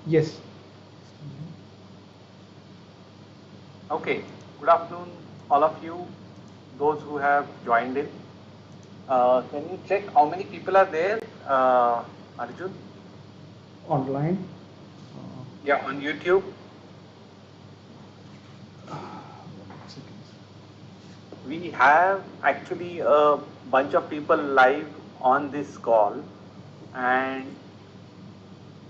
Yes. Okay, good afternoon, all of you, those who have joined in. Can you check how many people are there, Arjun? Online. Yeah, on YouTube. We have actually a bunch of people live on this call, and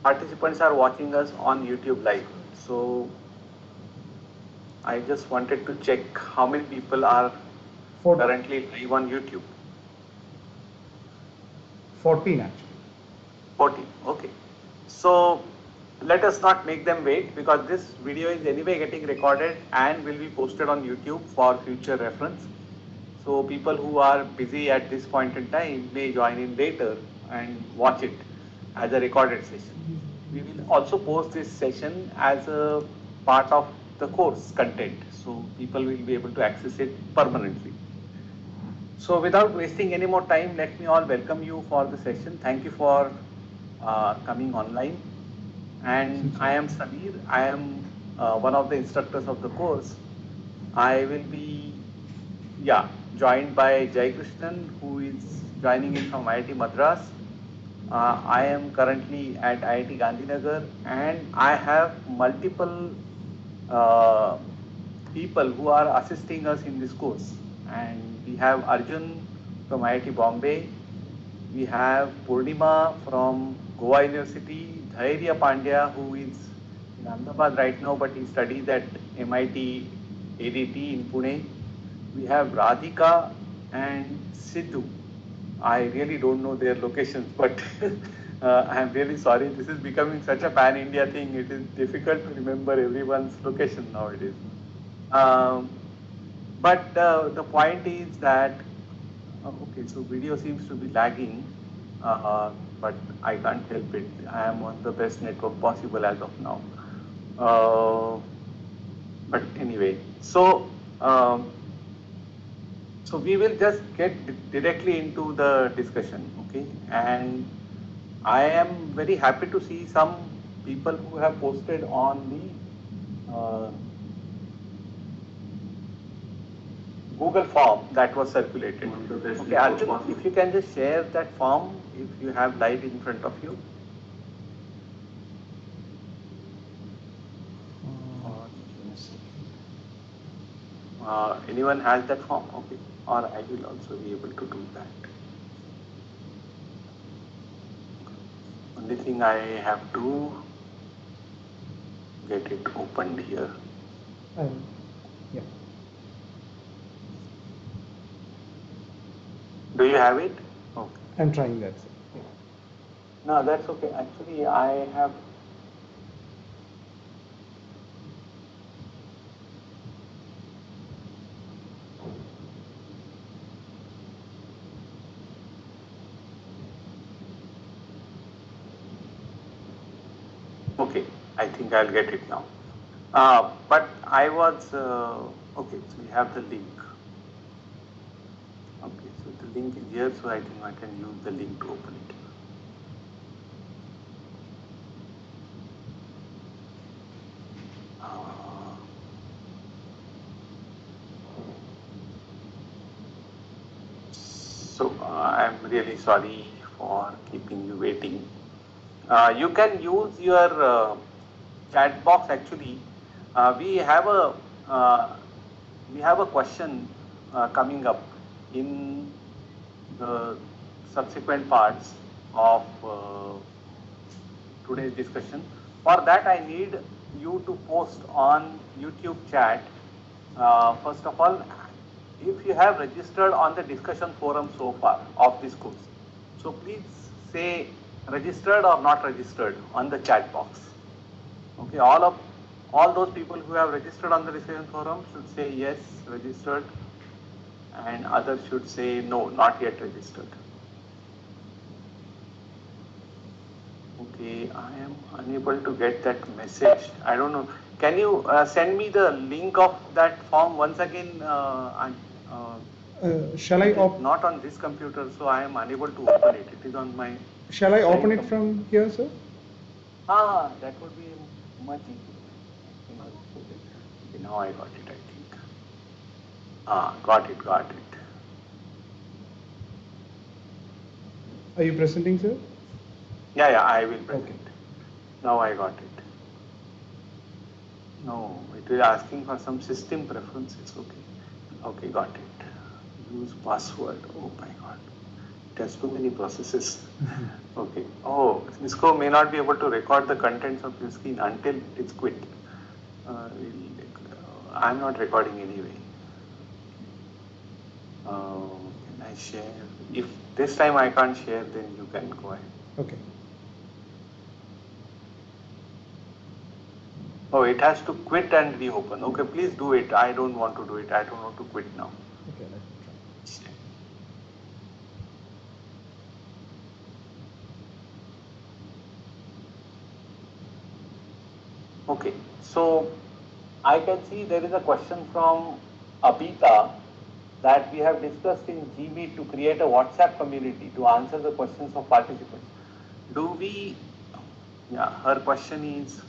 participants are watching us on YouTube live. So I just wanted to check how many people are currently live on YouTube. 14 actually. 14. Okay. So let us not make them wait, because this video is anyway getting recorded and will be posted on YouTube for future reference. So people who are busy at this point in time may join in later and watch it as a recorded session. We will also post this session as a part of the course content, so people will be able to access it permanently. So without wasting any more time, let me all welcome you for the session. Thank you for coming online. And I am Samir. I am one of the instructors of the course. I will be, joined by Jayakrishnan, who is joining in from IIT Madras. I am currently at IIT Gandhinagar, and I have multiple people who are assisting us in this course. And we have Arjun from IIT Bombay. We have Purnima from Goa University, Dhairya Pandya, who is in Ahmedabad right now, but he studies at MIT ADT in Pune. We have Radhika and Sidhu. I really don't know their locations, but I am really sorry. This is becoming such a pan-India thing. It is difficult to remember everyone's location nowadays. Um, but the point is that, okay, so video seems to be lagging, but I can't help it. I am on the best network possible as of now. But anyway, so we will just get directly into the discussion, okay? And I am very happy to see some people who have posted on the Google form that was circulated. Okay, Arjun, if you can just share that form if you have live in front of you. Anyone has that form? Okay, or I will also be able to do that. Only thing I have to get it opened here. Yeah. Do you have it? Okay. I'm trying that. Yeah. No, that's okay. Actually, I have. Okay, I think I'll get it now. But I was, okay, so we have the link. Okay, so the link is here, so I think I can use the link to open it. So I'm really sorry for keeping you waiting. You can use your chat box actually. We have a question coming up in the subsequent parts of today's discussion. For that, I need you to post on YouTube chat. First of all, if you have registered on the discussion forum so far of this course, so please say registered or not registered on the chat box. Okay, all those people who have registered on the discussion forum should say yes, registered, and others should say no, not yet registered. Okay, I am unable to get that message. I don't know. Can you send me the link of that form once again? Shall I open? Not on this computer, so I am unable to open it. It is on my. Shall I open it from here, sir? That would be much easier. Okay, now I got it, I think. Got it. Are you presenting, sir? Yeah, I will present. Okay. Now I got it. No, it is asking for some system preferences. Okay, got it. Use password. Oh my God. It has too many processes. Okay. Oh, Cisco may not be able to record the contents of your screen until it's quit. I'm not recording anyway. Can I share? If this time I can't share, then you can go ahead. Okay. Oh, it has to quit and reopen. Okay, please do it. I don't want to do it. I don't want to quit now. Okay, let me try. Okay, so I can see there is a question from Abita that we have discussed in GB to create a WhatsApp community to answer the questions of participants. Her question is,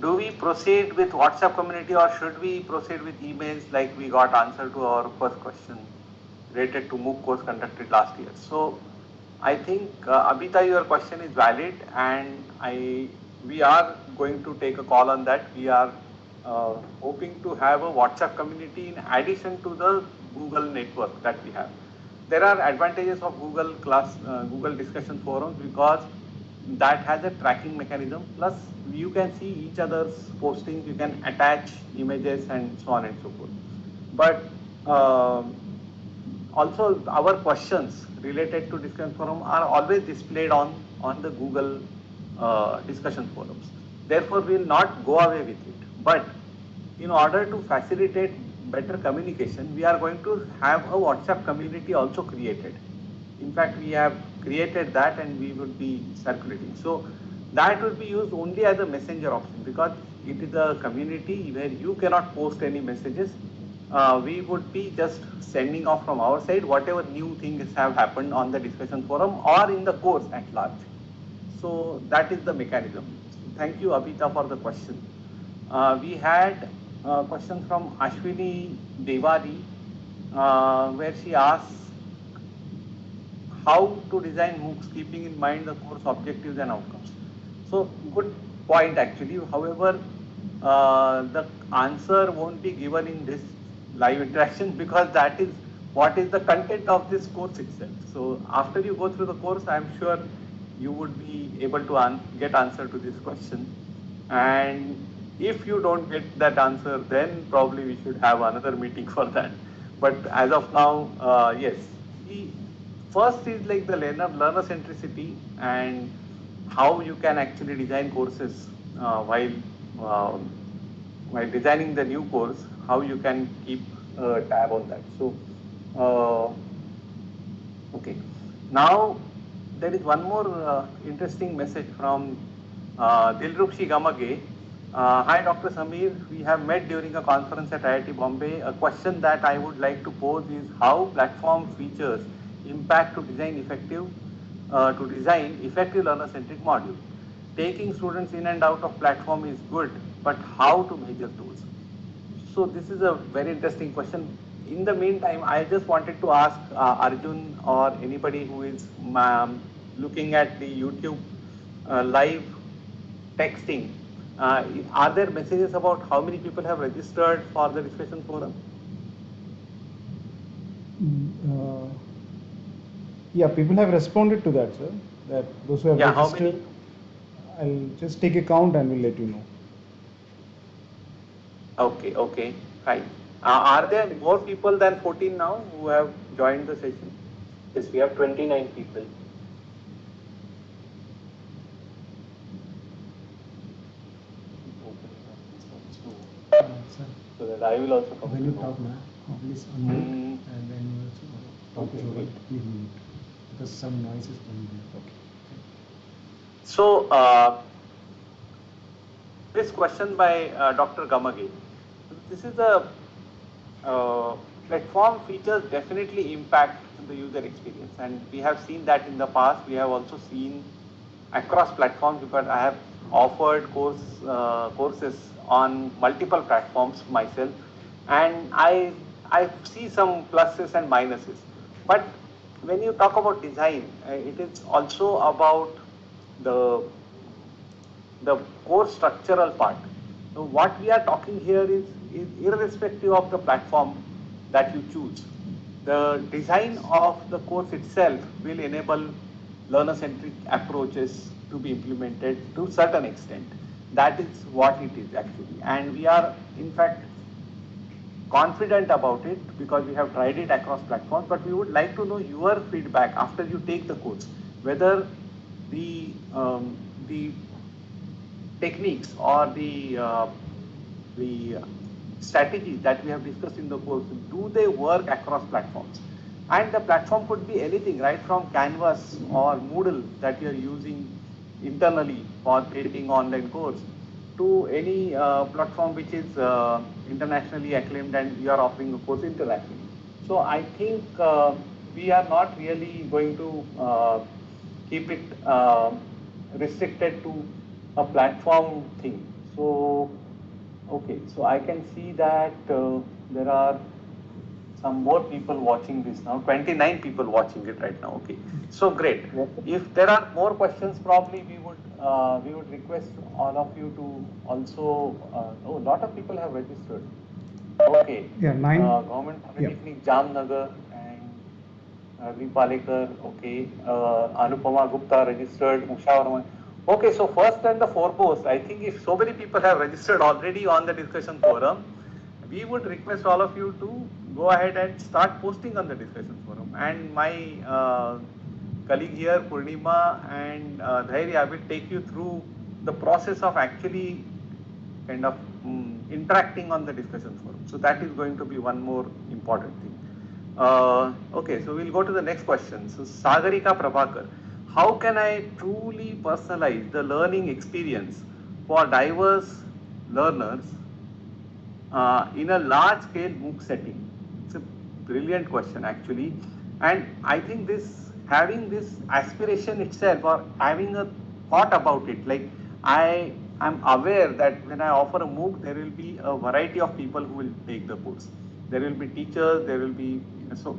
do we proceed with WhatsApp community or should we proceed with emails like we got answer to our first question related to MOOC course conducted last year? So I think Abita, your question is valid, and we are going to take a call on that. We are hoping to have a WhatsApp community in addition to the Google network that we have. There are advantages of Google discussion forums because that has a tracking mechanism. Plus, you can see each other's postings. You can attach images and so on and so forth. But also, our questions related to discussion forum are always displayed on the Google discussion forums. Therefore, we will not go away with it. But in order to facilitate better communication, we are going to have a WhatsApp community also created. In fact, we have created that and we would be circulating. So that will be used only as a messenger option because it is a community where you cannot post any messages. We would be just sending off from our side whatever new things have happened on the discussion forum or in the course at large. So that is the mechanism. Thank you, Abita, for the question. We had a question from Ashwini Devari where she asks how to design MOOCs keeping in mind the course objectives and outcomes. So good point actually. However, the answer won't be given in this live interaction because that is what is the content of this course itself. So after you go through the course, I'm sure you would be able to get answer to this question. And if you don't get that answer, then probably we should have another meeting for that. But as of now, yes. First is like the learner centricity and how you can actually design courses while designing the new course, how you can keep a tab on that. So, okay. Now, there is one more interesting message from Dilrukshi Gamage. Hi, Dr. Samir. We have met during a conference at IIT Bombay. A question that I would like to pose is how platform features impact to design effective learner-centric module. Taking students in and out of platform is good, but how to measure those? So this is a very interesting question. In the meantime, I just wanted to ask Arjun or anybody who is looking at the YouTube live texting, are there messages about how many people have registered for the discussion forum? Yeah, people have responded to that, sir. That those who have registered. How many? I'll just take a count and we'll let you know. Okay, fine. Are there more people than 14 now who have joined the session? Yes, we have 29 people. So that I will also come. When you talk now, please unmute and then you also talk over please mute because some noise is coming there. Okay. So this question by Dr. Gamage. This is a platform features definitely impact the user experience. And we have seen that in the past. We have also seen across platforms, because I have offered courses on multiple platforms myself, and I see some pluses and minuses. But when you talk about design, it is also about the core structural part. So what we are talking here is irrespective of the platform that you choose. The design of the course itself will enable learner-centric approaches to be implemented to a certain extent. That is what it is actually. And we are in fact confident about it because we have tried it across platforms, but we would like to know your feedback after you take the course, whether the techniques or the strategies that we have discussed in the course, do they work across platforms? And the platform could be anything, right from Canvas or Moodle that you are using internally for creating online course, to any platform which is internationally acclaimed and you are offering a course internationally. So I think we are not really going to keep it restricted to a platform thing. So, okay, so I can see that there are some more people watching this now, 29 people watching it right now. Okay, so great. If there are more questions, probably we would request all of you to also, oh, a lot of people have registered. Okay, Yeah, 9. Government Polytechnic Jamnagar and Ravi Palekar, okay, Anupama Gupta registered, Usha Varma. Okay, so first and the foremost, I think if so many people have registered already on the discussion forum, we would request all of you to go ahead and start posting on the discussion forum. And my colleague here, Purnima and Dhairya, will take you through the process of actually kind of interacting on the discussion forum. So that is going to be one more important thing. Okay, so we'll go to the next question. So Sagarika Prabhakar, how can I truly personalize the learning experience for diverse learners in a large-scale MOOC setting? It's a brilliant question actually, and I think having this aspiration itself or having a thought about it, like I am aware that when I offer a MOOC, there will be a variety of people who will take the course. There will be teachers, there will be, so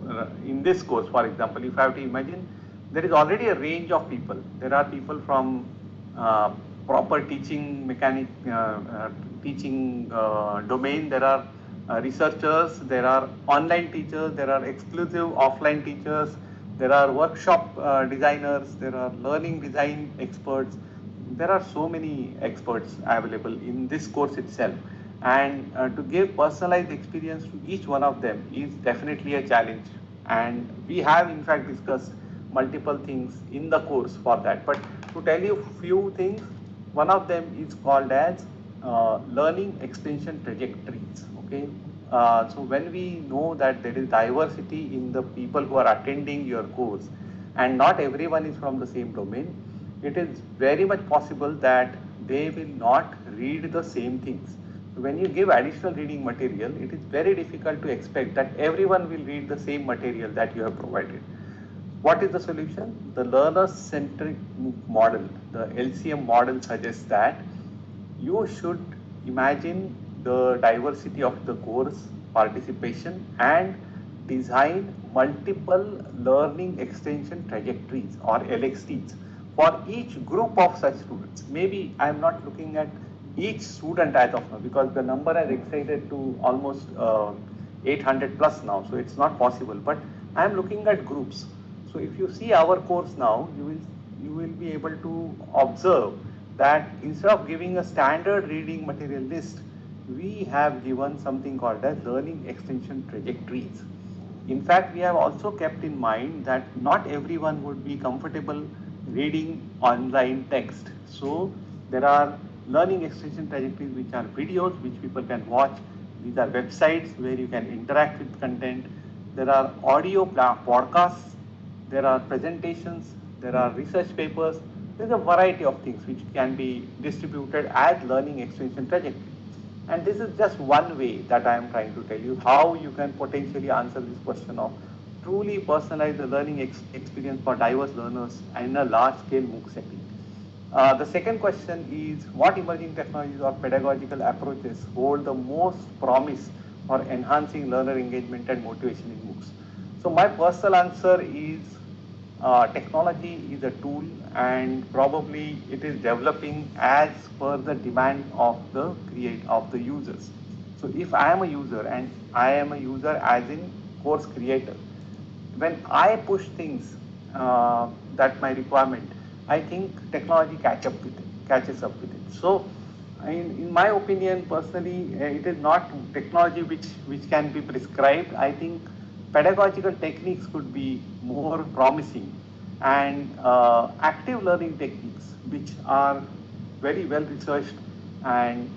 in this course, for example, if I have to imagine, there is already a range of people. There are people from proper teaching teaching domain. There are researchers, there are online teachers, there are exclusive offline teachers, there are workshop designers, there are learning design experts. There are so many experts available in this course itself. And to give personalized experience to each one of them is definitely a challenge. And we have in fact discussed multiple things in the course for that. But to tell you few things, one of them is called as learning extension trajectories. Okay, so when we know that there is diversity in the people who are attending your course, and not everyone is from the same domain, it is very much possible that they will not read the same things. When you give additional reading material, it is very difficult to expect that everyone will read the same material that you have provided. What is the solution? The learner-centric model, the LCM model, suggests that you should imagine the diversity of the course participation and design multiple learning extension trajectories or LXTs for each group of such students. Maybe I am not looking at each student as of now because the number has exceeded to almost 800 plus now, so it's not possible, but I am looking at groups. So if you see our course now, you will be able to observe that instead of giving a standard reading material list, we have given something called as learning extension trajectories. In fact, we have also kept in mind that not everyone would be comfortable reading online text. So there are learning extension trajectories which are videos which people can watch. These are websites where you can interact with content. There are audio podcasts, there are presentations, there are research papers. There's a variety of things which can be distributed as learning extension trajectory. And this is just one way that I am trying to tell you how you can potentially answer this question of truly personalize the learning experience for diverse learners in a large-scale MOOC setting. The second question is, what emerging technologies or pedagogical approaches hold the most promise for enhancing learner engagement and motivation in MOOCs? So my personal answer is technology is a tool, and probably it is developing as per the demand of the users. So if I am a user, and I am a user as in course creator, when I push things that my requirement, I think technology catches up with it. So in my opinion, personally, it is not technology which can be prescribed. I think pedagogical techniques could be more promising, and active learning techniques, which are very well researched and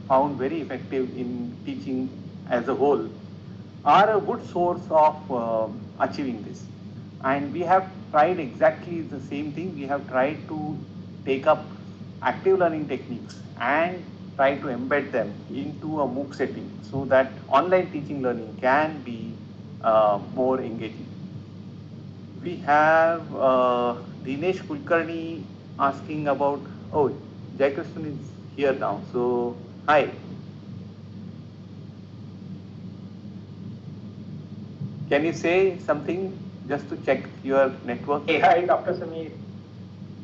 found very effective in teaching as a whole, are a good source of achieving this. And we have tried exactly the same thing. We have tried to take up active learning techniques and try to embed them into a MOOC setting so that online teaching learning can be more engaging. We have Dinesh Kulkarni asking about, oh, Jayakrishnan is here now. So, hi. Can you say something just to check your network? Hey, hi, Dr. Samir.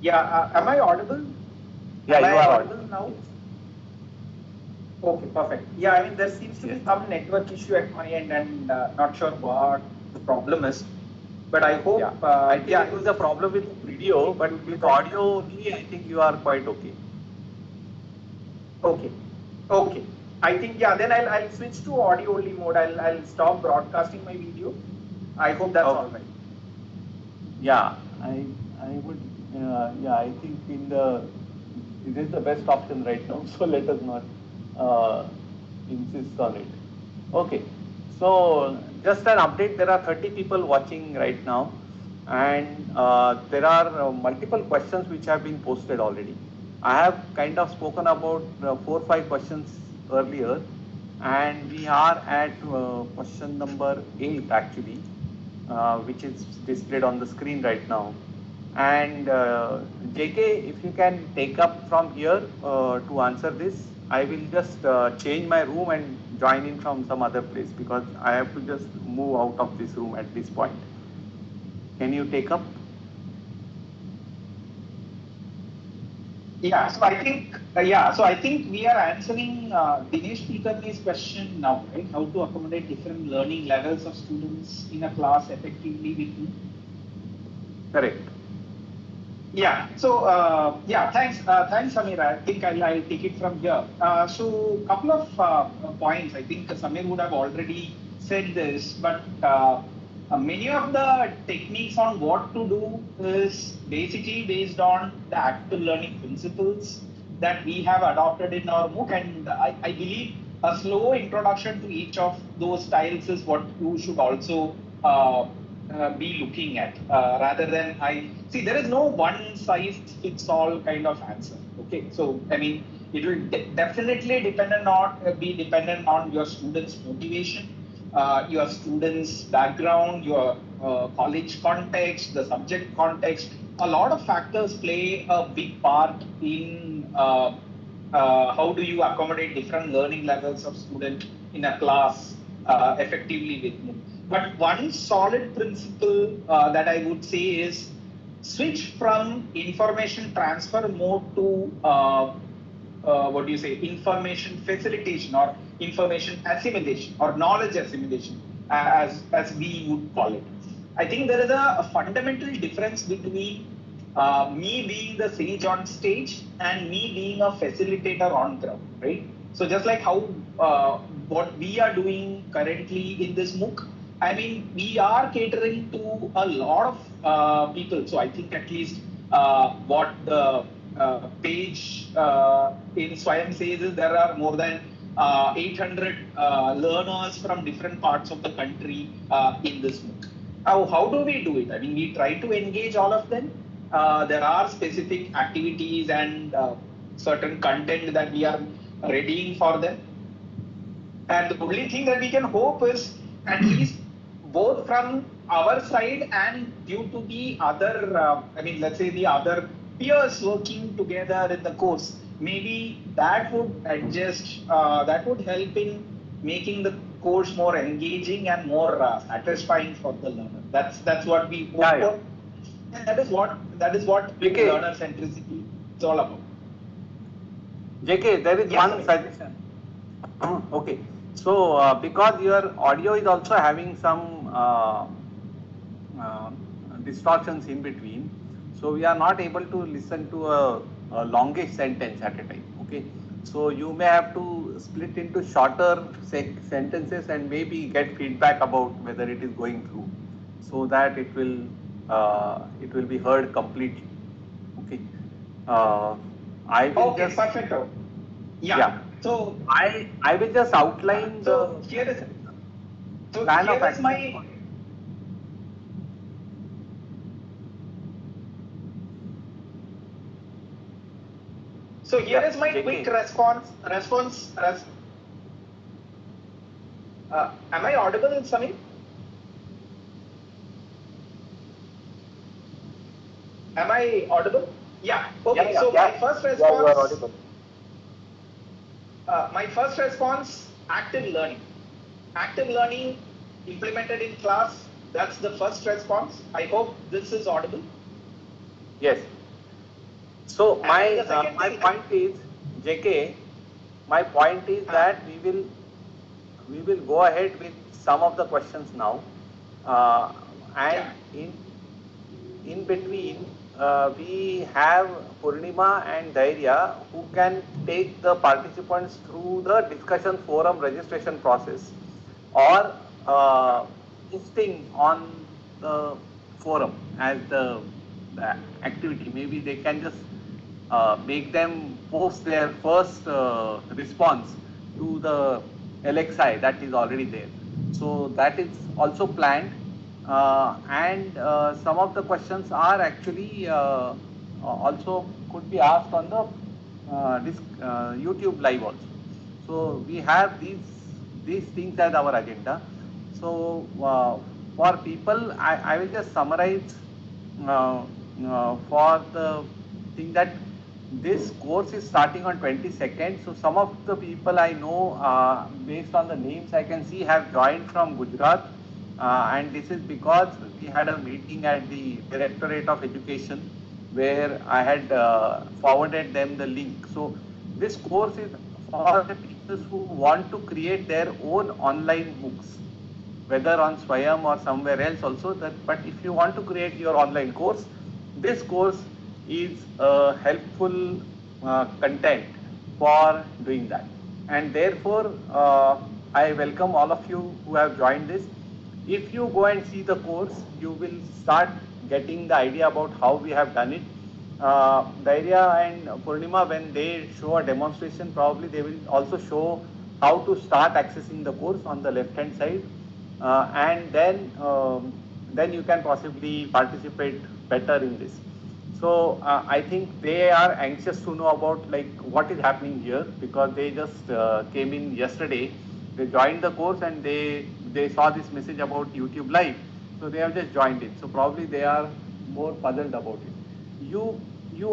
Yeah, am I audible? Yeah, you are audible now. Okay, perfect. Yeah, I mean, there seems to be some network issue at my end, and not sure what the problem is. But I hope. I think it was a problem with video, but with audio only, I think you are quite okay. Okay. I think, yeah, then I'll switch to audio only mode. I'll stop broadcasting my video. I hope that's all right. Yeah, I would. Yeah, I think it is the best option right now. So let us not insist on it. Okay. So just an update. There are 30 people watching right now, and there are multiple questions which have been posted already. I have kind of spoken about 4 or 5 questions earlier, and we are at question number 8 actually, which is displayed on the screen right now. And JK, if you can take up from here to answer this, I will just change my room and join in from some other place, because I have to just move out of this room at this point. Can you take up? Yeah, so I think we are answering Dinesh Kulkarni's question now, right? How to accommodate different learning levels of students in a class effectively with you. Correct. Yeah. So thanks, Samir. I think I'll take it from here. So couple of points. I think Samir would have already said this, but many of the techniques on what to do is basically based on the active learning principles that we have adopted in our MOOC, and I believe a slow introduction to each of those styles is what you should also be looking at, rather than there is no one size fits all kind of answer. Okay, so I mean, it will definitely be dependent on your students' motivation, your students' background, your college context, the subject context. A lot of factors play a big part in how do you accommodate different learning levels of student in a class effectively with MOOC. But one solid principle that I would say is switch from information transfer mode to information facilitation or information assimilation or knowledge assimilation, as we would call it. I think there is a fundamental difference between me being the sage on stage and me being a facilitator on ground, right? So just like how what we are doing currently in this MOOC, I mean, we are catering to a lot of people. So I think at least what the page in Swayam says is there are more than 800 learners from different parts of the country in this MOOC. How do we do it? I mean, we try to engage all of them. There are specific activities and certain content that we are readying for them. And the only thing that we can hope is at least both from our side and due to the other, I mean, let's say the other peers working together in the course, maybe that would adjust, that would help in making the course more engaging and more satisfying for the learner. That's what we hope for. And that is what learner centricity is all about. JK, there is one suggestion. Okay, so because your audio is also having some distortions in between, so we are not able to listen to a longish sentence at a time. Okay, so you may have to split into shorter sentences and maybe get feedback about whether it is going through, so that it will be heard completely. Okay. I will just perfect. Yeah. So I will just outline the plan of action. So here is my quick response. Am I audible, Samir? Am I audible? Yeah. Okay. My first response. Yeah, you are audible. My first response: active learning. Active learning implemented in class. That's the first response. I hope this is audible. Yes. So my point is, JK, my point is that we will go ahead with some of the questions now, and in between we have Purnima and Dhairya who can take the participants through the discussion forum registration process, or listing on the forum as the activity. Maybe they can just make them post their first response to the LXI that is already there. So that is also planned, and some of the questions are actually also could be asked on the YouTube live also. So we have these things as our agenda. So for people, I will just summarize for the thing that this course is starting on 22nd. So some of the people I know, based on the names I can see, have joined from Gujarat, and this is because we had a meeting at the Directorate of Education where I had forwarded them the link. So this course is for the teachers who want to create their own online MOOCs, whether on Swayam or somewhere else also. But if you want to create your online course, this course is a helpful content for doing that. And therefore, I welcome all of you who have joined this. If you go and see the course, you will start getting the idea about how we have done it. Dhairya and Purnima, when they show a demonstration, probably they will also show how to start accessing the course on the left hand side, and then you can possibly participate better in this. So I think they are anxious to know about like what is happening here, because they just came in yesterday. They joined the course and they saw this message about YouTube Live, so they have just joined it. So probably they are more puzzled about it. You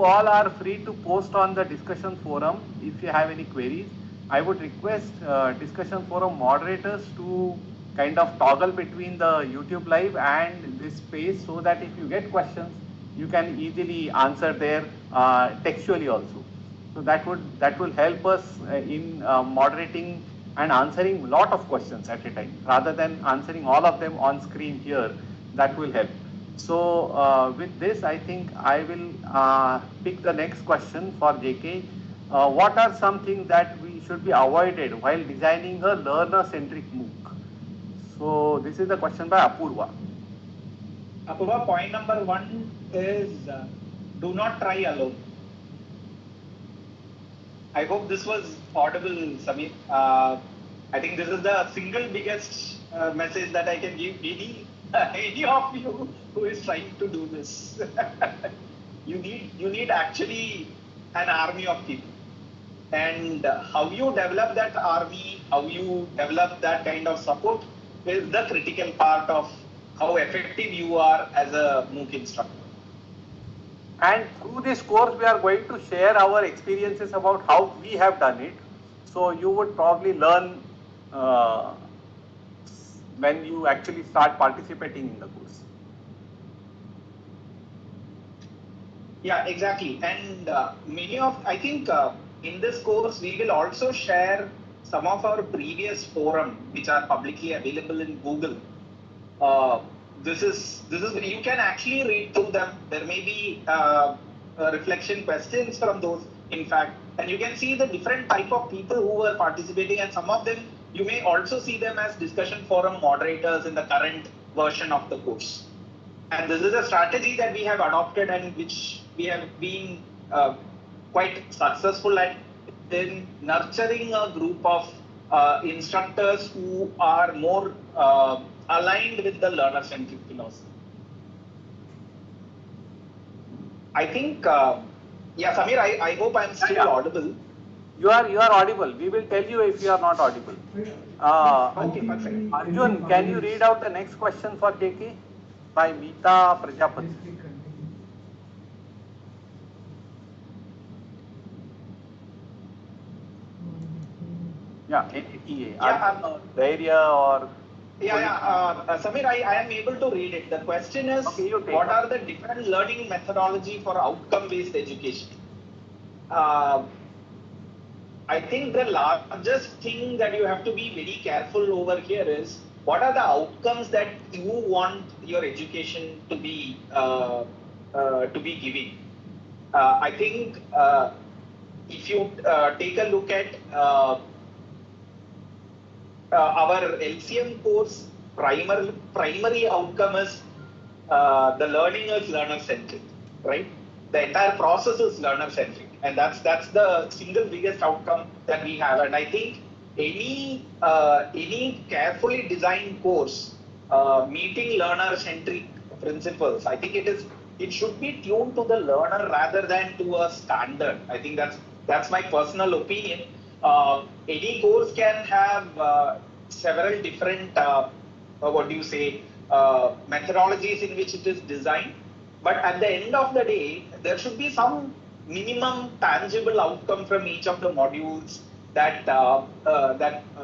all are free to post on the discussion forum if you have any queries. I would request discussion forum moderators to kind of toggle between the YouTube Live and this space, so that if you get questions, you can easily answer there textually also. So that will help us in moderating and answering a lot of questions at a time, rather than answering all of them on screen here. That will help. So with this, I think I will pick the next question for JK. What are some things that we should be avoided while designing a learner-centric MOOC? So this is the question by Apurva. Apurva, point number 1 is do not try alone. I hope this was audible, Samir. I think this is the single biggest message that I can give any of you who is trying to do this. You need actually an army of people, and how you develop that army, how you develop that kind of support is the critical part of how effective you are as a MOOC instructor. And through this course, we are going to share our experiences about how we have done it. So you would probably learn when you actually start participating in the course. Yeah, exactly. And I think in this course, we will also share some of our previous forums, which are publicly available in Google. This is you can actually read through them. There may be reflection questions from those, in fact, and you can see the different type of people who were participating, and some of them you may also see them as discussion forum moderators in the current version of the course. And this is a strategy that we have adopted and which we have been quite successful at in nurturing a group of instructors who are more aligned with the learner-centric philosophy. I think, yeah, Samir, I hope I'm still audible. You are audible. We will tell you if you are not audible. Okay, perfect. Arjun, can you read out the next question for KK by Meeta Prajapati? Yeah, NTA. Yeah, Dhairya or... Samir, I am able to read it. The question is, okay, what are the different learning methodology for outcome-based education? I think the largest thing that you have to be very careful over here is, what are the outcomes that you want your education to be giving? I think if you take a look at our LCM course, primary outcome is the learning is learner-centric, right? The entire process is learner-centric, and that's the single biggest outcome that we have. And I think any carefully designed course meeting learner-centric principles, I think it should be tuned to the learner rather than to a standard. I think that's my personal opinion. Any course can have several different methodologies in which it is designed, but at the end of the day, there should be some minimum tangible outcome from each of the modules that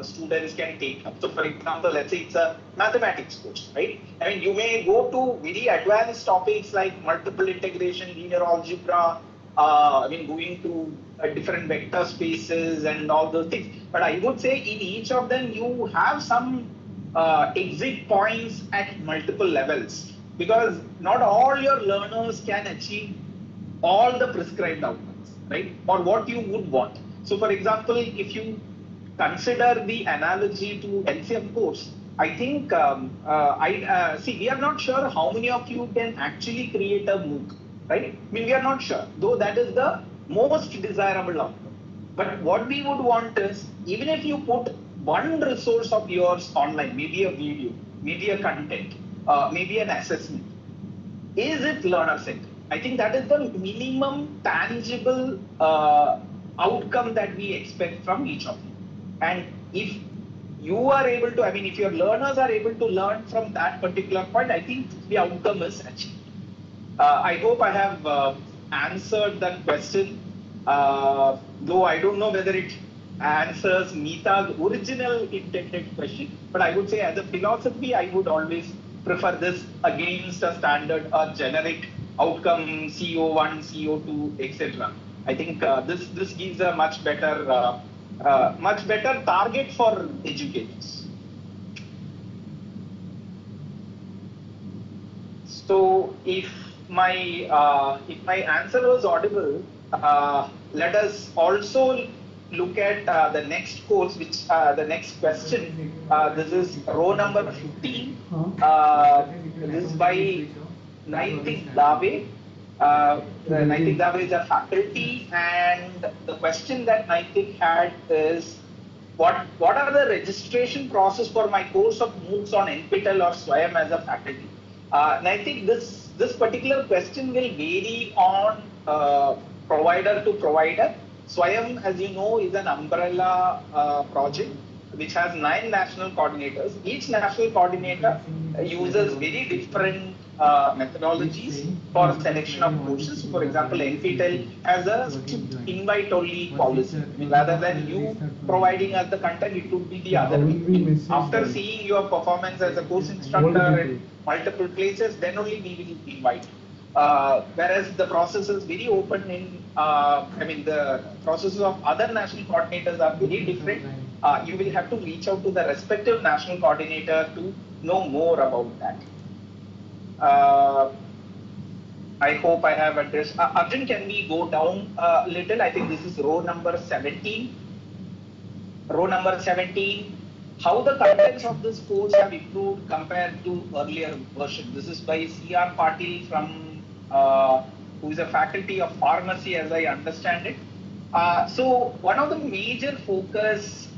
students can take up. So, for example, let's say it's a mathematics course, right? I mean, you may go to very advanced topics like multiple integration, linear algebra, going to different vector spaces and all those things. But I would say in each of them, you have some exit points at multiple levels, because not all your learners can achieve all the prescribed outcomes, right? Or what you would want. So, for example, if you consider the analogy to LCM course, I think we are not sure how many of you can actually create a MOOC, right? I mean, we are not sure, though that is the most desirable outcome. But what we would want is, even if you put one resource of yours online, maybe a video, maybe a content, maybe an assessment, is it learner-centric? I think that is the minimum tangible outcome that we expect from each of you. And if you are able to, if your learners are able to learn from that particular point, I think the outcome is achieved. I hope I have answered that question, though I don't know whether it answers Meeta's original intended question, but I would say as a philosophy, I would always prefer this against a standard, a generic outcome, CO1, CO2, etc. I think this gives a much better target for educators. So if my answer was audible, let us also look at the next course, which the next question. This is row number 15. This is by Naitik Dave. Naitik Dave is a faculty, and the question that Naitik had is, what are the registration process for my course of MOOCs on NPTEL or SWAYAM as a faculty? And I think this particular question will vary on provider to provider. SWAYAM, as you know, is an umbrella project. which has 9 national coordinators. Each national coordinator uses very different methodologies for selection of courses. For example, NPTEL has a strict invite-only policy. I mean, rather than you providing us the content, it would be the other way. After seeing your performance as a course instructor in multiple places, then only we will invite. Whereas the process is very open in, the processes of other national coordinators are very different. You will have to reach out to the respective national coordinator to know more about that. I hope I have addressed. Arjun, can we go down a little? I think this is row number 17. Row number 17. How the contents of this course have improved compared to earlier version. This is by C.R. Patil from who is a faculty of pharmacy, as I understand it. So one of the major focus.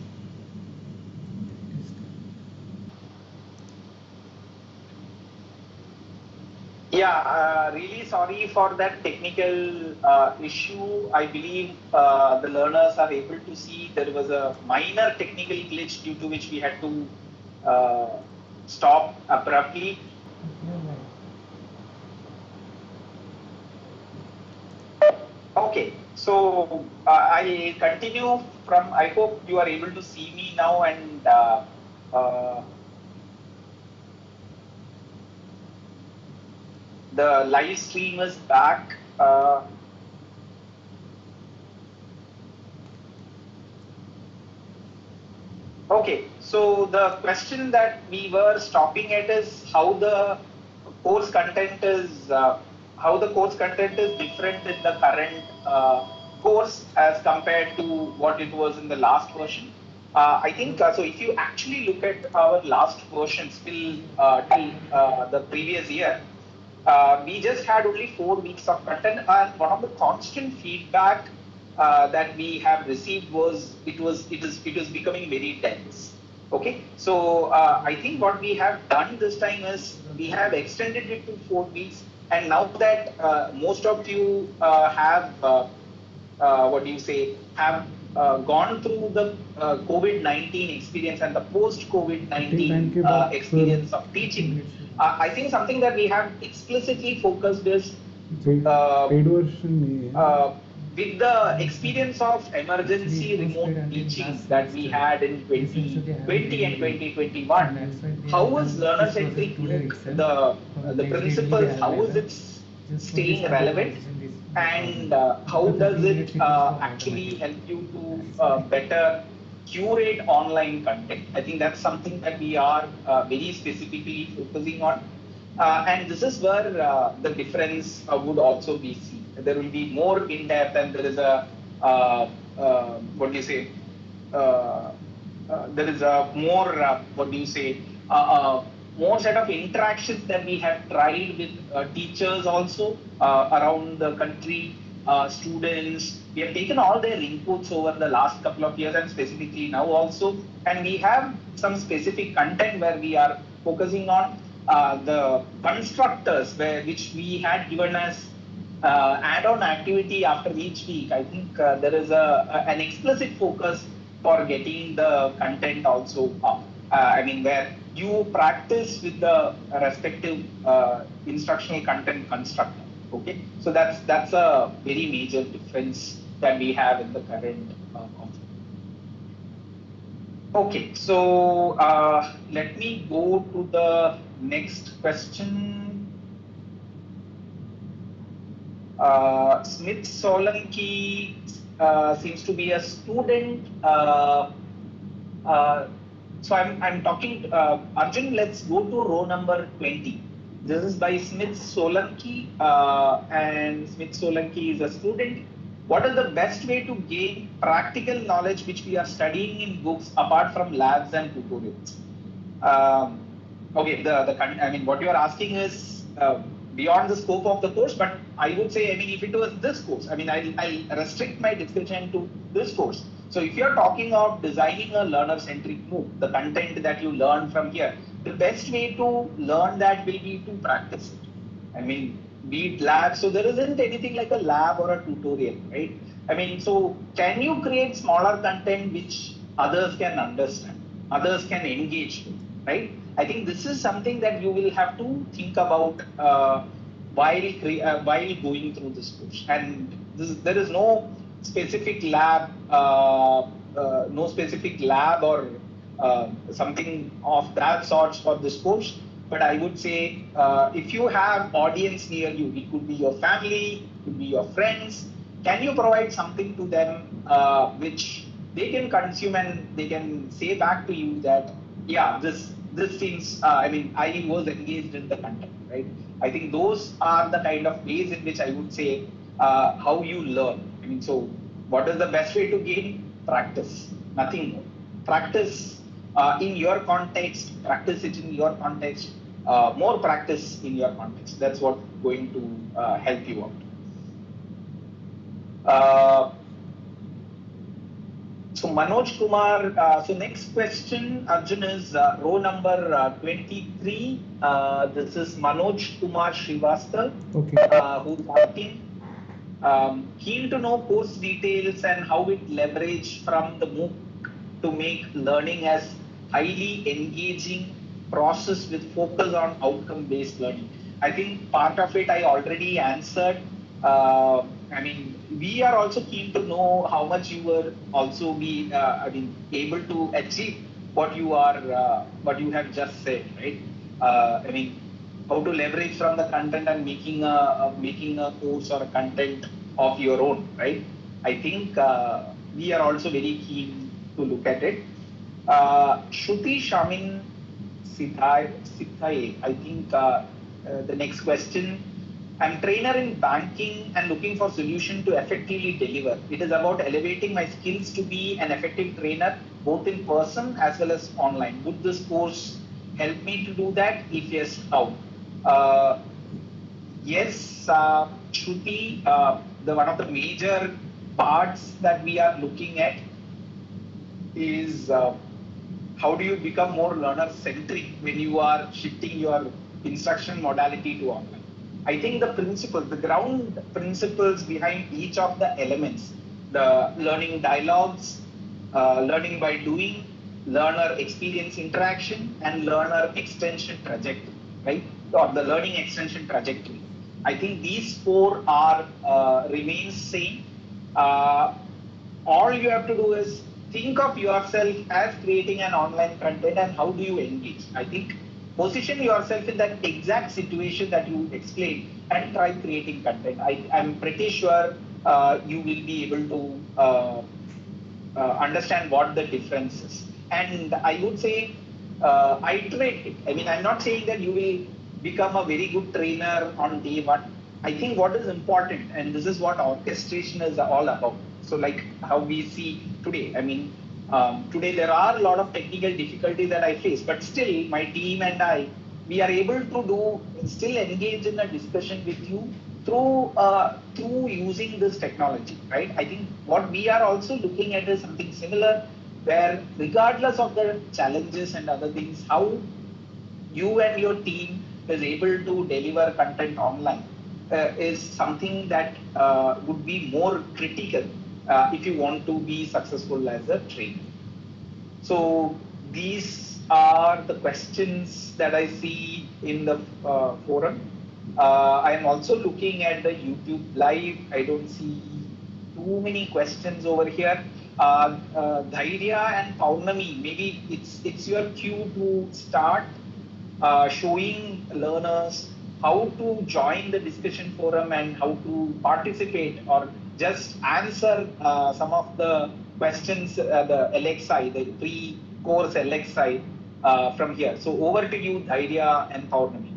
Yeah, really sorry for that technical issue. I believe the learners are able to see there was a minor technical glitch due to which we had to stop abruptly. Okay, so I'll continue from, I hope you are able to see me now, and the live stream is back. Okay, so the question that we were stopping at is how the course content is different in the current course as compared to what it was in the last version. I think so. If you actually look at our last versions till the previous year, we just had only 4 weeks of content, and one of the constant feedback that we have received was it was becoming very dense. Okay, so I think what we have done this time is we have extended it to 4 weeks, and now that most of you have gone through the COVID-19 experience and the post-COVID-19 experience of teaching, I think something that we have explicitly focused is with the experience of emergency remote teaching that we had in 2020 and 2021. How is learner-centric MOOC, the principles, how is it staying relevant, and how does it actually help you to better curate online content? I think that's something that we are very specifically focusing on, and this is where the difference would also be seen. There will be more in depth, and there is a there is a more more set of interactions that we have tried with teachers also around the country, students. We have taken all their inputs over the last couple of years and specifically now also, and we have some specific content where we are focusing on the constructors, which we had given as add-on activity after each week. I think there is an explicit focus for getting the content also up. Where you practice with the respective instructional content constructor. Okay, so that's a very major difference that we have in the current concept. Okay, so let me go to the next question. Smith Solanki seems to be a student. So I'm talking, Arjun, let's go to row number 20. This is by Smith Solanki, and Smith Solanki is a student. What is the best way to gain practical knowledge which we are studying in books apart from labs and tutorials? Okay, what you are asking is beyond the scope of the course, but I would say, if it was this course, I'll restrict my discussion to this course. So if you're talking of designing a learner-centric MOOC, the content that you learn from here, the best way to learn that will be to practice it. Be it lab, so there isn't anything like a lab or a tutorial, right? So can you create smaller content which others can understand? others can engage with, right? I think this is something that you will have to think about while going through this course. And there is no specific lab, or something of that sort for this course. But I would say if you have audience near you, it could be your family, it could be your friends, can you provide something to them which they can consume and they can say back to you that, yeah, this seems, I was engaged in the content, right? I think those are the kind of ways in which I would say how you learn. So what is the best way to gain? Practice, nothing more. Practice in your context, practice it in your context, more practice in your context. That's what's going to help you out. So Manoj Kumar, so next question, Arjun, is row number 23. This is Manoj Kumar Srivastava, who's asking, keen to know course details and how it leverage from the MOOC to make learning as highly engaging process with focus on outcome-based learning. I think part of it I already answered. We are also keen to know how much you will also be able to achieve what you have just said, right? How to leverage from the content and making a course or a content of your own, right? I think we are also very keen to look at it. Shruti Shamin Sithaye, I think the next question. I'm trainer in banking and looking for solution to effectively deliver. It is about elevating my skills to be an effective trainer, both in person as well as online. Would this course help me to do that? If yes, how? Yes, Shruti, one of the major parts that we are looking at is how do you become more learner-centric when you are shifting your instruction modality to online. I think the ground principles behind each of the elements, the learning dialogues, learning by doing, learner experience interaction, and learner extension trajectory, right? Or the learning extension trajectory. I think these four are remains same. All you have to do is think of yourself as creating an online content and how do you engage. I think position yourself in that exact situation that you explained and try creating content. I'm pretty sure you will be able to understand what the difference is. And I would say iterate it. I'm not saying that you will become a very good trainer on day one. I think what is important, and this is what orchestration is all about. So like how we see today, today there are a lot of technical difficulties that I face, but still my team and I, we are able to still engage in a discussion with you through using this technology, right? I think what we are also looking at is something similar, where regardless of the challenges and other things, how you and your team is able to deliver content online is something that would be more critical if you want to be successful as a trainer. So these are the questions that I see in the forum. I am also looking at the YouTube live. I don't see too many questions over here. Dhairya and Paurnami, maybe it's your cue to start showing learners how to join the discussion forum and how to participate or just answer some of the questions, the LXI, the pre-course LXI from here. So over to you, Dhairya and Paurnami.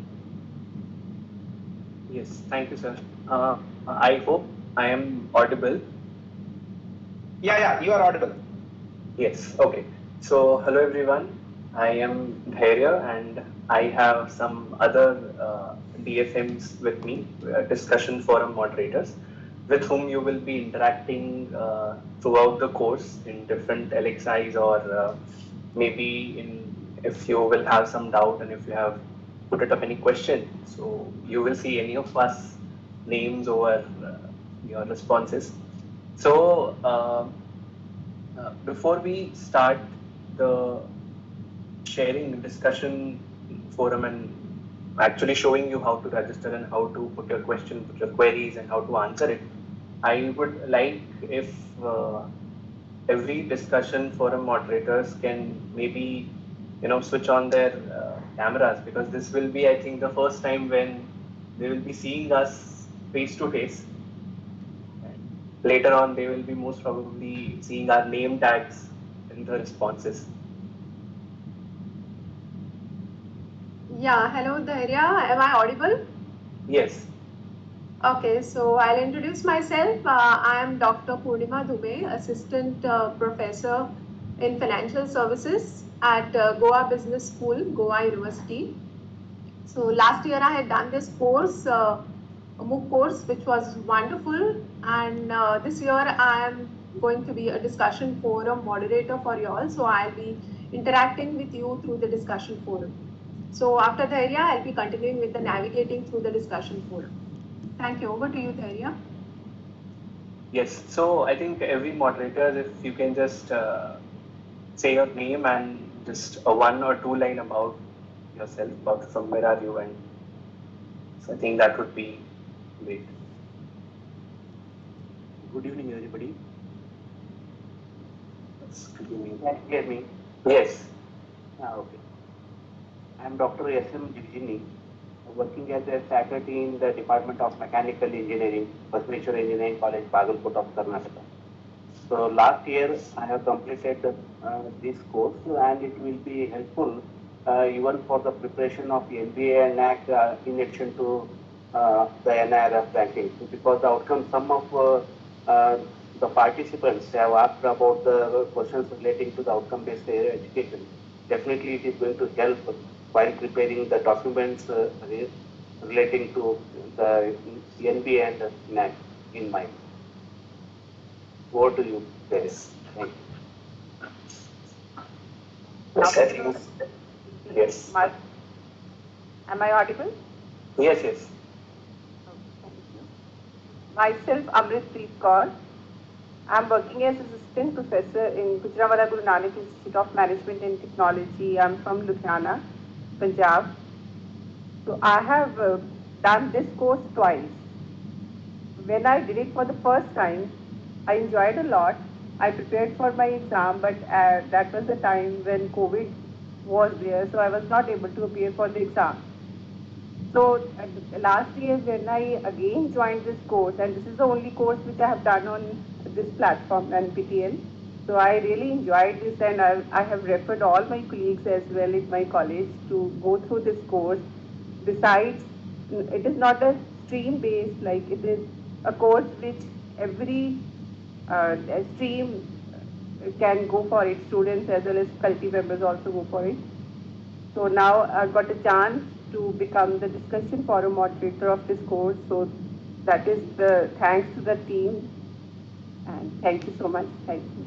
Yes, thank you, sir. I hope I am audible. Yeah, you are audible. Yes, okay. So hello everyone. I am Dhairya and I have some other DFMs with me, discussion forum moderators, with whom you will be interacting throughout the course in different LXIs or maybe if you will have some doubt and if you have put it up any question, so you will see any of us names over your responses. So before we start the sharing discussion forum and actually showing you how to register and how to put your question, put your queries and how to answer it, I would like if every discussion forum moderators can maybe switch on their cameras, because this will be, I think, the first time when they will be seeing us face to face. Later on, they will be most probably seeing our name tags in the responses. Yeah, hello Dhairya, am I audible? Yes. Okay, so I'll introduce myself. I am Dr. Purnima Dubey, Assistant Professor in Financial Services at Goa Business School, Goa University. So last year I had done this course, a MOOC course, which was wonderful. And this year I am going to be a discussion forum moderator for you all. So I'll be interacting with you through the discussion forum. So after Dhairya, I'll be continuing with the navigating through the discussion forum. Thank you. Over to you, Dhairya. Yes. So I think every moderator, if you can just say your name and just a 1 or 2 line about yourself, about from where are you, and so I think that would be great. Good evening, everybody. Good evening. Can you hear me? Yes. Okay. I am Dr. S.M. Jirjini, working as a faculty in the Department of Mechanical Engineering, Basaveshwar Engineering College, Bagalkot of Karnataka. So last year I have completed this course, and it will be helpful even for the preparation of MBA and NAC in addition to the NIRF ranking, because the outcome, some of the participants have asked about the questions relating to the outcome-based education. Definitely it is going to help while preparing the documents relating to the NBA and NAC in mind. Over to you, Dennis. Thank you. Yes, I think. Yes. Am I audible? Yes, yes. Thank you. Myself, Amritpreet Kaur. I am working as assistant professor in Gujranwala Guru Nanak Institute of Management and Technology. I am from Ludhiana, Punjab. So I have done this course twice. When I did it for the first time, I enjoyed a lot. I prepared for my exam, but that was the time when COVID was there, so I was not able to appear for the exam. So last year when I again joined this course, and this is the only course which I have done on this platform, NPTEL, so I really enjoyed this, and I have referred all my colleagues as well in my college to go through this course. Besides, it is not a stream based, like it is a course which every stream can go for it, students as well as faculty members also go for it. So now I've got a chance to become the discussion forum moderator of this course. So that is the thanks to the team, and thank you so much. Thank you.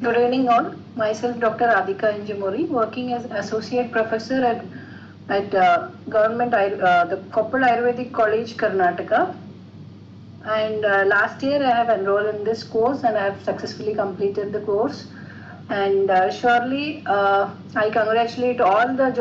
Good evening all. Myself Dr. Adhika Injamuri, working as Associate Professor at the Koppal Ayurvedic College, Karnataka. And last year I have enrolled in this course and I have successfully completed the course. And surely I congratulate all the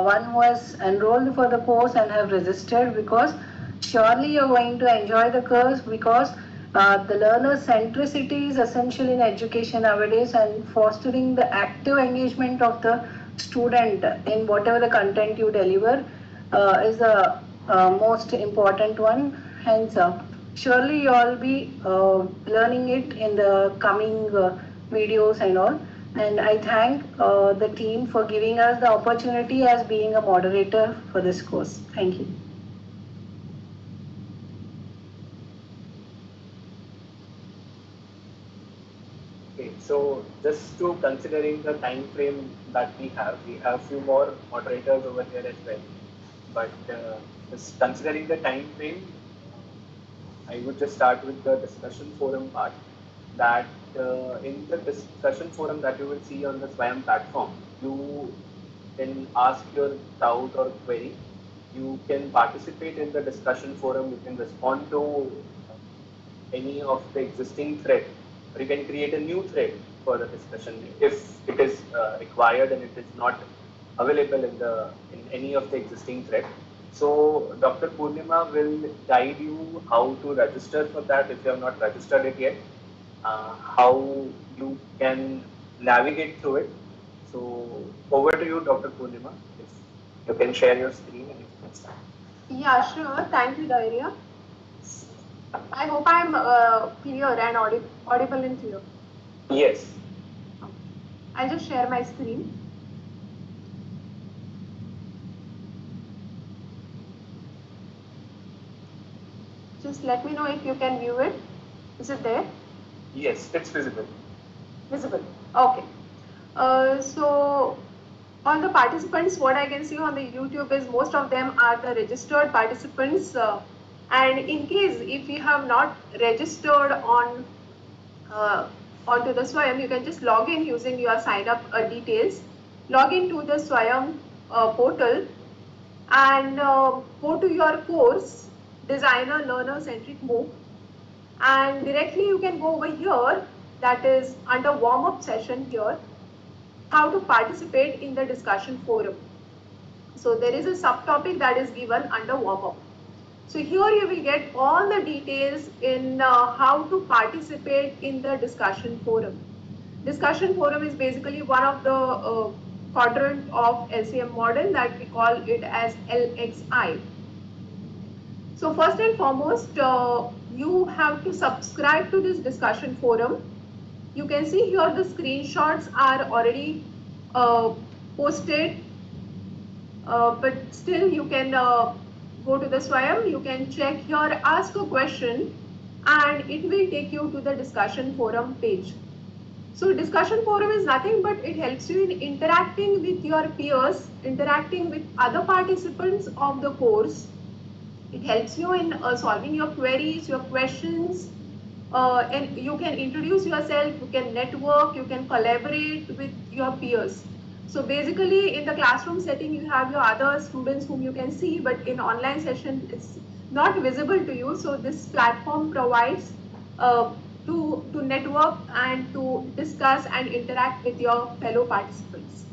one who has enrolled for the course and have registered, because surely you're going to enjoy the course, because the learner centricity is essential in education nowadays, and fostering the active engagement of the student in whatever the content you deliver is the most important one. Hence, surely you all be learning it in the coming videos and all. And I thank the team for giving us the opportunity as being a moderator for this course. Thank you. Okay, so just to considering the time frame that we have few more moderators over here as well. But just considering the time frame, I would just start with the discussion forum part. That in the discussion forum that you will see on the Swayam platform, you can ask your doubt or query. You can participate in the discussion forum. You can respond to any of the existing thread, or you can create a new thread further discussion if it is required and it is not available in any of the existing thread. So Dr. Purnima will guide you how to register for that if you have not registered it yet, how you can navigate through it. So over to you, Dr. Purnima. If you can share your screen and you can start. Yeah, sure. Thank you, Dairya. I hope I'm clear and audible and clear. Yes. I'll just share my screen. Just let me know if you can view it. Is it there? Yes, it's visible. Visible. Okay. So all the participants, what I can see on the YouTube is most of them are the registered participants. And in case if you have not registered on onto the Swayam, you can just log in using your sign up details. Log into the Swayam portal and go to your course, Designer Learner-Centric MOOC, and directly you can go over here, that is under warm-up session here, how to participate in the discussion forum. So there is a subtopic that is given under warm-up. So here you will get all the details in how to participate in the discussion forum. Discussion forum is basically one of the quadrant of LCM model that we call it as LXI. So first and foremost, you have to subscribe to this discussion forum. You can see here the screenshots are already posted, but still you can go to the Swayam, you can check here, ask a question, and it will take you to the discussion forum page. So discussion forum is nothing but it helps you in interacting with your peers, interacting with other participants of the course. It helps you in solving your queries, your questions, and you can introduce yourself, you can network, you can collaborate with your peers. So basically in the classroom setting you have your other students whom you can see, but in online session it's not visible to you. So this platform provides to network and to discuss and interact with your fellow participants.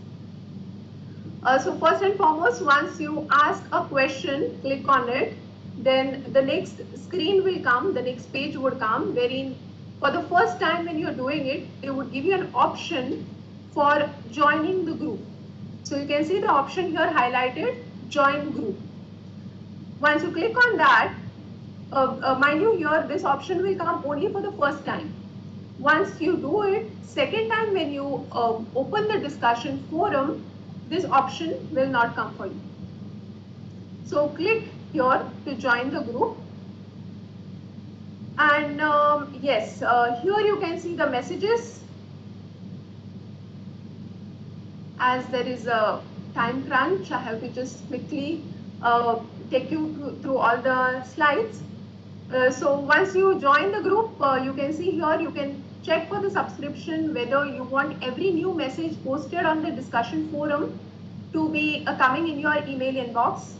So first and foremost, once you ask a question, click on it, then the next screen will come, the next page would come, wherein for the first time when you're doing it, they would give you an option for joining the group. So you can see the option here highlighted, join group. Once you click on that, mind you here, this option will come only for the first time. Once you do it, second time when you open the discussion forum, this option will not come for you. So click here to join the group. And yes, here you can see the messages. As there is a time crunch, I have to just quickly take you through all the slides. So once you join the group, you can see here, you can check for the subscription whether you want every new message posted on the discussion forum to be coming in your email inbox,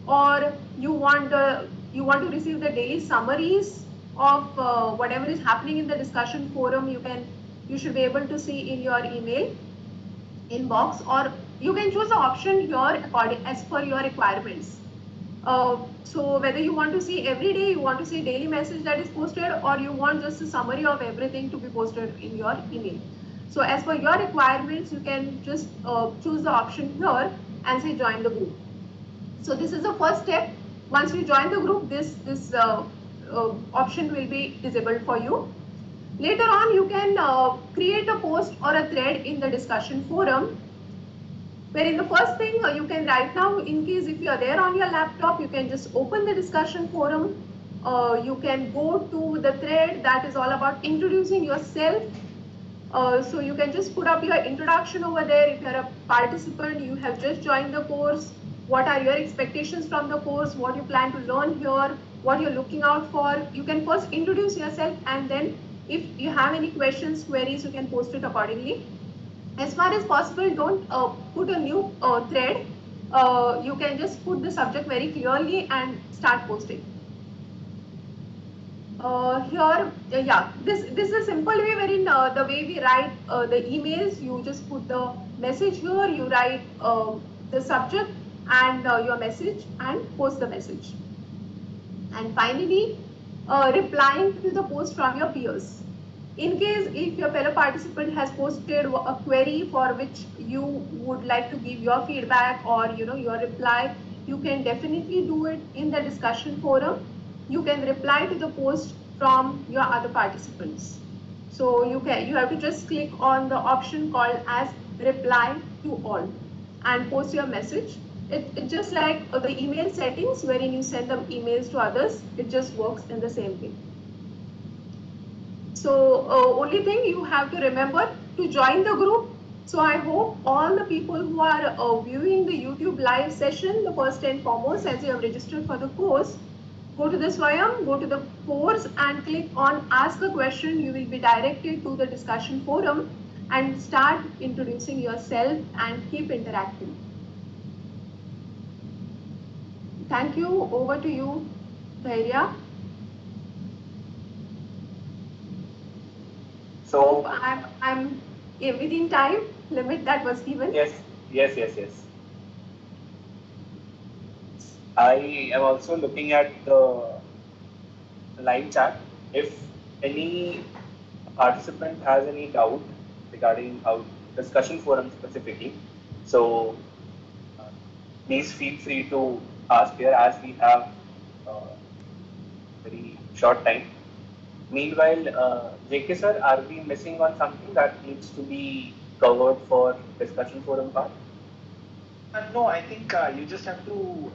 or you want to receive the daily summaries of whatever is happening in the discussion forum. You should be able to see in your email inbox, or you can choose the option here as per your requirements. So whether you want to see every day, you want to see daily message that is posted, or you want just a summary of everything to be posted in your email. So as per your requirements, you can just choose the option here and say join the group. So this is the first step. Once you join the group, this option will be disabled for you. Later on, you can create a post or a thread in the discussion forum, wherein the first thing you can right now, in case if you are there on your laptop, you can just open the discussion forum. You can go to the thread that is all about introducing yourself. So you can just put up your introduction over there. If you are a participant, you have just joined the course, what are your expectations from the course, what you plan to learn here, what you're looking out for. You can first introduce yourself, and then if you have any questions, queries, you can post it accordingly. As far as possible, don't put a new thread. You can just put the subject very clearly and start posting. This is a simple way wherein the way we write the emails, you just put the message here, you write the subject and your message and post the message. And finally, replying to the post from your peers. In case if your fellow participant has posted a query for which you would like to give your feedback or your reply, you can definitely do it in the discussion forum. You can reply to the post from your other participants. So you have to just click on the option called as reply to all and post your message. It just like the email settings wherein you send them emails to others, it just works in the same way. So only thing you have to remember to join the group. So I hope all the people who are viewing the YouTube live session, the first and foremost, as you have registered for the course, go to the Swayam, go to the course and click on ask a question. You will be directed to the discussion forum and start introducing yourself and keep interacting. Thank you. Over to you, Dhairya. So I'm within time limit that was given. Yes. I am also looking at the live chat. If any participant has any doubt regarding our discussion forum specifically, so please feel free to ask here as we have very short time. Meanwhile, JK sir, are we missing on something that needs to be covered for discussion forum part? No, I think you just have to.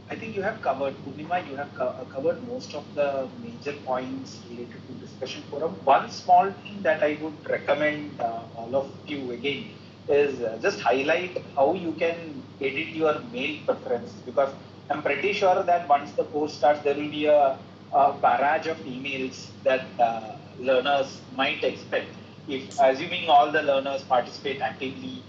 I think you have covered, Purnima. You have covered most of the major points related to discussion forum. One small thing that I would recommend all of you again is just highlight how you can edit your mail preference, because I'm pretty sure that once the course starts, there will be a barrage of emails that learners might expect. If assuming all the learners participate actively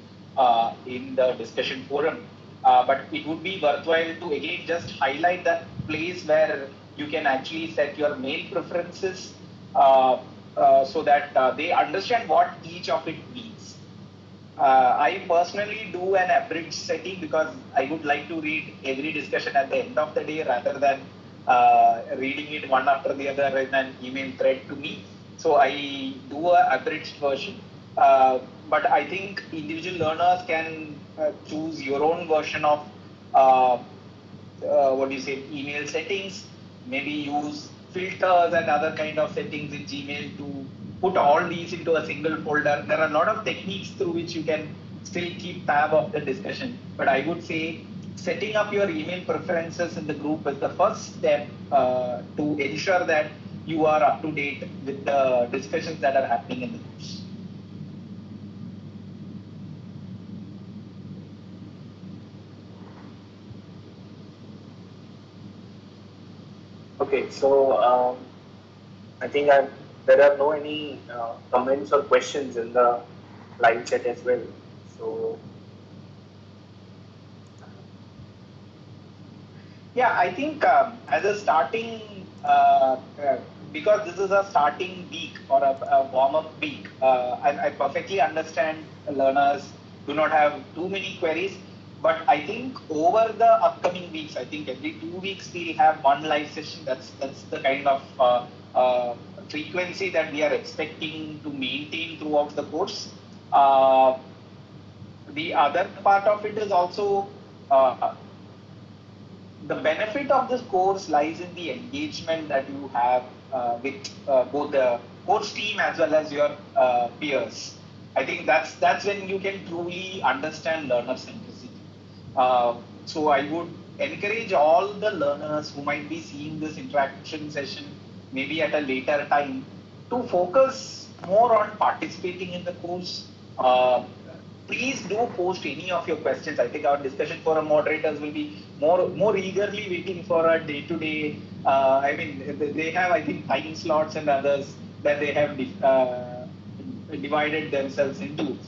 in the discussion forum, but it would be worthwhile to again just highlight that place where you can actually set your mail preferences so that they understand what each of it means. I personally do an abridged setting because I would like to read every discussion at the end of the day rather than reading it one after the other in an email thread to me. So I do an abridged version. But I think individual learners can choose your own version of email settings, maybe use filters and other kind of settings in Gmail to put all these into a single folder. There are a lot of techniques through which you can still keep tab of the discussion, but I would say setting up your email preferences in the group is the first step to ensure that you are up to date with the discussions that are happening in the groups. Okay, so I think there are no any comments or questions in the live chat as well. So yeah, I think as a starting, because this is a starting week or a warm-up week, I perfectly understand learners do not have too many queries. But I think over the upcoming weeks, I think every 2 weeks we'll have one live session. That's the kind of frequency that we are expecting to maintain throughout the course. The other part of it is also the benefit of this course lies in the engagement that you have with both the course team as well as your peers. I think that's when you can truly understand learner centricity. So I would encourage all the learners who might be seeing this interaction session maybe at a later time to focus more on participating in the course. Please do post any of your questions. I think our discussion forum moderators will be more eagerly waiting for a day-to-day. I mean, they have, I think, time slots and others that they have divided themselves into.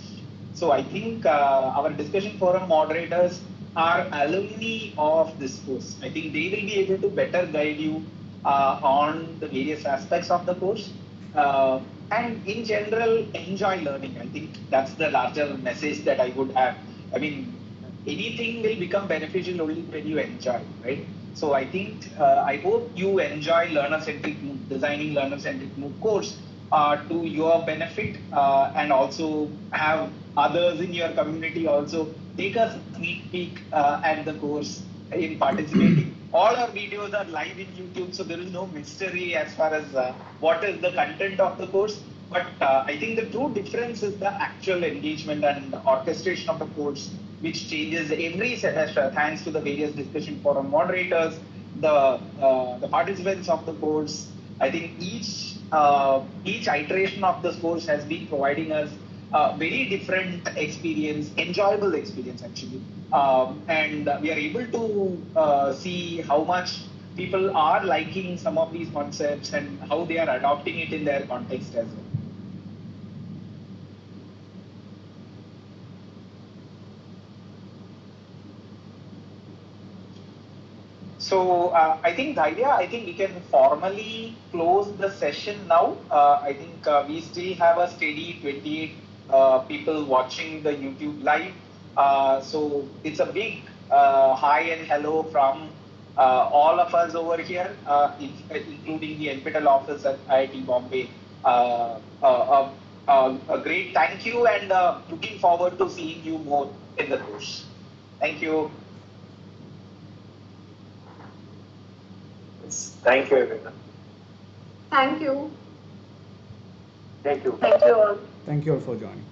So I think our discussion forum moderators are alumni of this course. I think they will be able to better guide you on the various aspects of the course. And in general, enjoy learning. I think that's the larger message that I would have. I mean, anything will become beneficial only when you enjoy, right? So I think, I hope you enjoy learner-centric MOOC, designing learner-centric MOOC course to your benefit, and also have others in your community also take a sneak peek at the course in participating. All our videos are live in YouTube, so there is no mystery as far as what is the content of the course. But I think the true difference is the actual engagement and orchestration of the course, which changes every semester thanks to the various discussion forum moderators, the participants of the course. I think each iteration of this course has been providing us very different experience, enjoyable experience actually. And we are able to see how much people are liking some of these concepts and how they are adopting it in their context as well. So I think we can formally close the session now. I think we still have a steady 28 people watching the YouTube live. So it's a big hi and hello from all of us over here, including the NPTEL office at IIT Bombay. A great thank you, and looking forward to seeing you more in the course. Thank you. Thank you, everyone. Thank you. Thank you. Thank you all. Thank you all for joining.